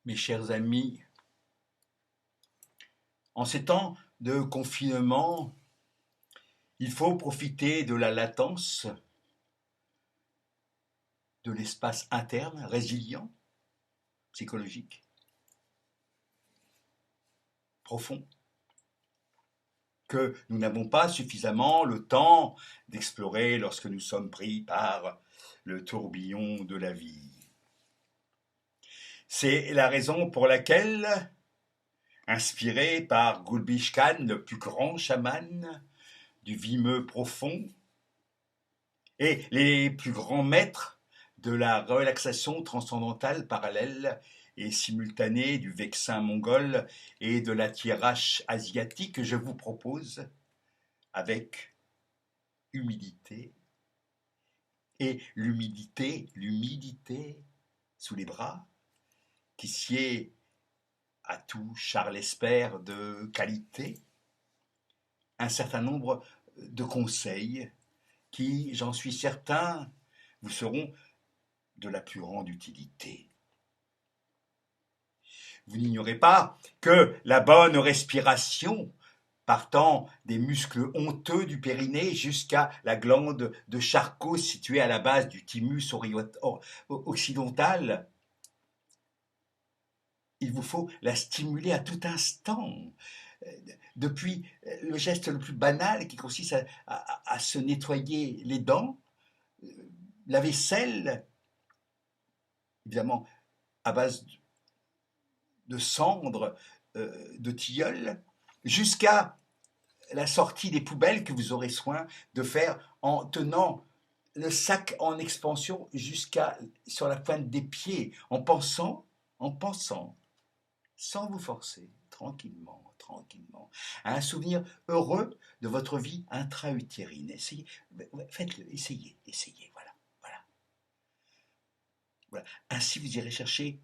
Mes chers amis, en ces temps de confinement, il faut profiter de la latence, de l'espace interne, résilient, psychologique, profond, que nous n'avons pas suffisamment le temps d'explorer lorsque nous sommes pris par le tourbillon de la vie. C'est la raison pour laquelle, inspiré par Gulbich Khan, le plus grand chaman du vimeux profond, et les plus grands maîtres de la relaxation transcendantale parallèle et simultanée du vexin mongol et de la thiérache asiatique, je vous propose, avec humilité et l'humidité sous les bras, qui sied à tout Charles Espère de qualité, un certain nombre de conseils qui, j'en suis certain, vous seront de la plus grande utilité. Vous n'ignorez pas que la bonne respiration, partant des muscles honteux du périnée jusqu'à la glande de Charcot située à la base du thymus occidental, il vous faut la stimuler à tout instant. Depuis le geste le plus banal qui consiste à se nettoyer les dents, la vaisselle, évidemment à base de cendres, de tilleul, jusqu'à la sortie des poubelles que vous aurez soin de faire en tenant le sac en expansion jusqu'à sur la pointe des pieds, en pensant, sans vous forcer, tranquillement, à un souvenir heureux de votre vie intra-utérine. Essayez, faites-le, essayez, voilà. Ainsi, vous irez chercher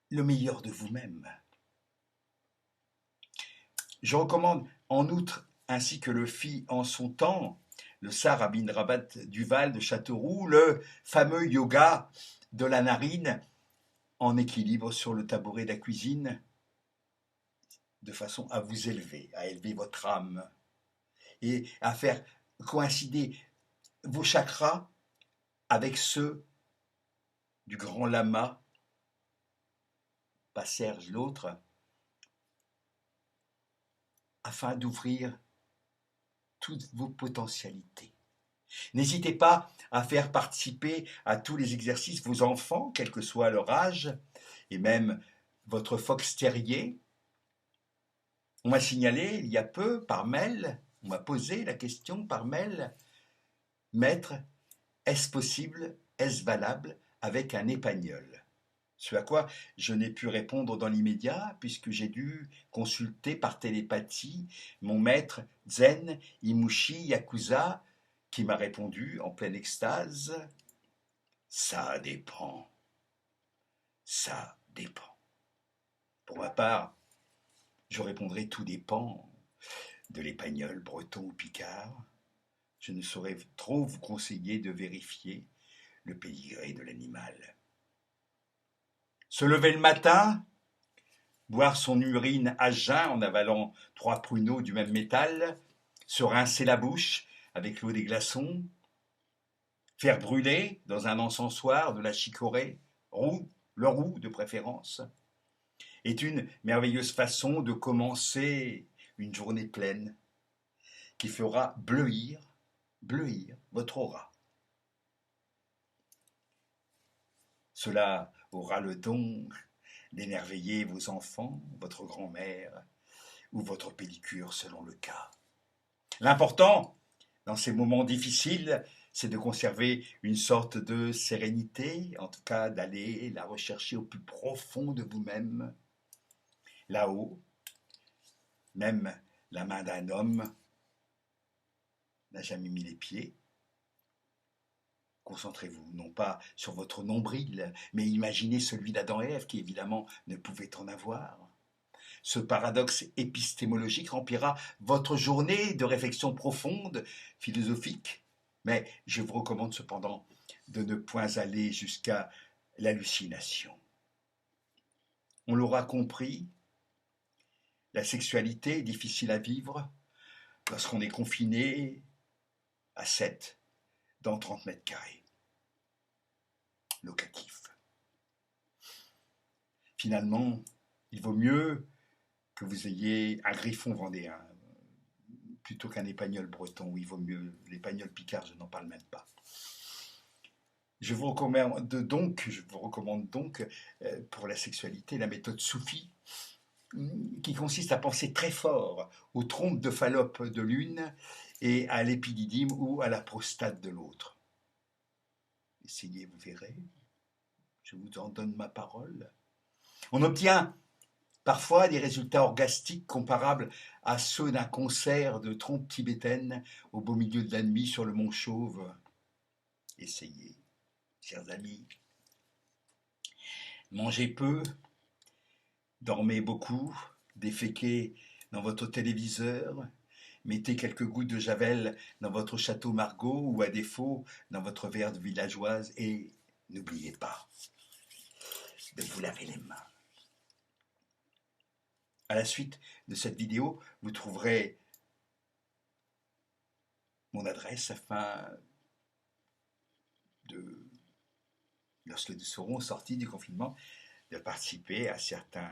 le meilleur de vous-même. Je recommande en outre, ainsi que le fit en son temps, le Sar Rabindrabat Duval de Châteauroux, le fameux yoga de la narine en équilibre sur le tabouret de la cuisine, de façon à vous élever, à élever votre âme et à faire coïncider vos chakras avec ceux du grand lama, pas Serge l'autre, afin d'ouvrir toutes vos potentialités. N'hésitez pas à faire participer à tous les exercices vos enfants, quel que soit leur âge, et même votre fox terrier. On m'a signalé il y a peu par mail, on m'a posé la question par mail, maître, est-ce possible, est-ce valable avec un épagnol? Ce à quoi je n'ai pu répondre dans l'immédiat, puisque j'ai dû consulter par télépathie mon maître Zen Imushi Yakuza, qui m'a répondu en pleine extase: ça dépend, ça dépend. Pour ma part, je répondrai: tout dépend de l'épagnol breton ou picard. Je ne saurais trop vous conseiller de vérifier le pédigré de l'animal. Se lever le matin, boire son urine à jeun en avalant 3 pruneaux du même métal, se rincer la bouche avec l'eau des glaçons, faire brûler dans un encensoir de la chicorée, le roux de préférence, est une merveilleuse façon de commencer une journée pleine qui fera bleuir votre aura. Cela aura le don d'émerveiller vos enfants, votre grand-mère ou votre pédicure selon le cas. L'important, dans ces moments difficiles, c'est de conserver une sorte de sérénité, en tout cas d'aller la rechercher au plus profond de vous-même. Là-haut, même la main d'un homme n'a jamais mis les pieds. Concentrez-vous non pas sur votre nombril, mais imaginez celui d'Adam et Ève qui évidemment ne pouvait en avoir. Ce paradoxe épistémologique remplira votre journée de réflexion profonde, philosophique, mais je vous recommande cependant de ne point aller jusqu'à l'hallucination. On l'aura compris, la sexualité est difficile à vivre lorsqu'on est confiné à 7 dans 30 mètres carrés. Locatif. Finalement, il vaut mieux que vous ayez un griffon vendéen plutôt qu'un épagnol breton, où il vaut mieux. L'épagnol picard, je n'en parle même pas. Je vous recommande donc pour la sexualité la méthode soufie, qui consiste à penser très fort aux trompes de Fallope de l'une et à l'épididyme ou à la prostate de l'autre. Essayez, vous verrez. Je vous en donne ma parole. On obtient parfois des résultats orgastiques comparables à ceux d'un concert de trompes tibétaines au beau milieu de la nuit sur le mont Chauve. Essayez, chers amis. Mangez peu, dormez beaucoup, déféquez dans votre téléviseur, mettez quelques gouttes de javel dans votre château Margaux ou à défaut dans votre verre de villageoise et n'oubliez pas de vous laver les mains. À la suite de cette vidéo, vous trouverez mon adresse afin de, lorsque nous serons sortis du confinement, de participer à certains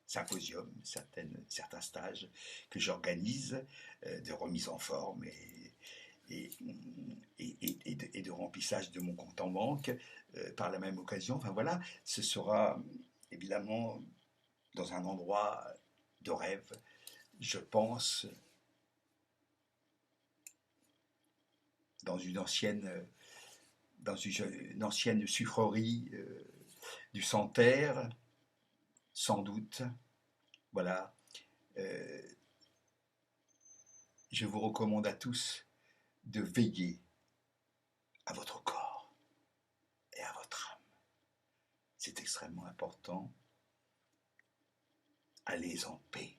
symposiums, certains stages que j'organise de remise en forme et de remplissage de mon compte en banque par la même occasion. Enfin voilà, ce sera évidemment dans un endroit de rêve, je pense, dans une ancienne sucrerie du Santerre, sans doute. Voilà. Je vous recommande à tous de veiller à votre corps et à votre âme. C'est extrêmement important. Allez en paix.